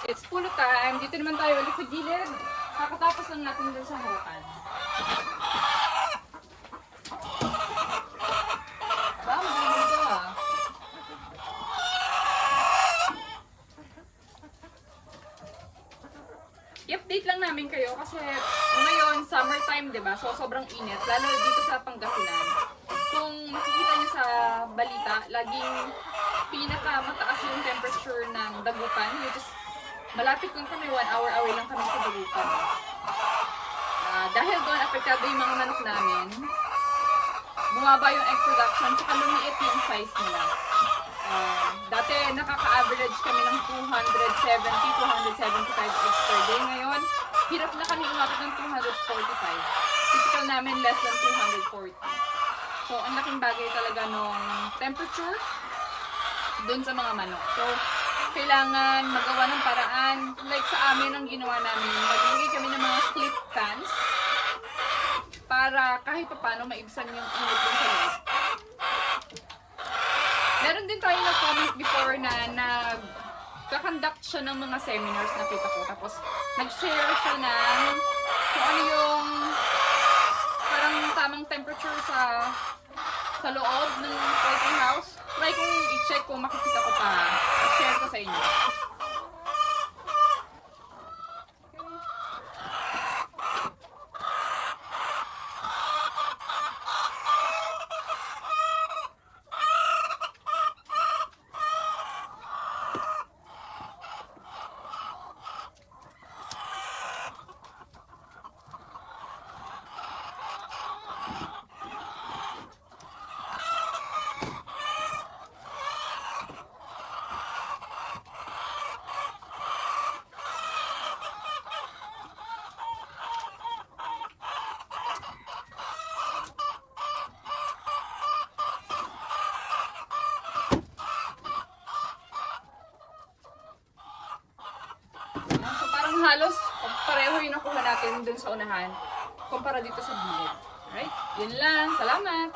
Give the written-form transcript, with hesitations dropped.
It's full time. Dito naman tayo ulit sa gilid. Kakatapos lang natin dun sa harapan. Maganda ah. I-update lang namin kayo kasi ngayon, summertime, diba? So, sobrang init. Lalo dito sa Pangasinan. Kung makikita niyo sa balita, laging pinakamataas yung temperature ng Dagupan, which is malapit lang kami, 1 hour away lang kami sa Dagupan. Dahil doon, apektado yung mga manok namin, bumaba yung egg production, tsaka lumiit yung size nila. Dati, nakaka-average kami ng 270-275 eggs per day. Ngayon, hirap na kami umabot ng 245. Typical namin, less than 240. So, ang laking bagay talaga nung temperature dun sa mga manok. So, kailangan magawa ng paraan. Like sa amin, ang ginawa namin, magbigay kami ng mga clip fans para kahit paano maibsan yung init dun sa loob. Meron din tayo na-comment before na nag-conduct siya ng mga seminars na kita ko. Tapos, nag-share siya ng kung ano yung parang tamang temperature sa loob ng poultry house. Try kong i-check kung makikita ko pa. I-share ko sa inyo. Halos pareho yung nakuha natin dun sa unahan kumpara dito sa gilid. Alright? Yun lang. Salamat!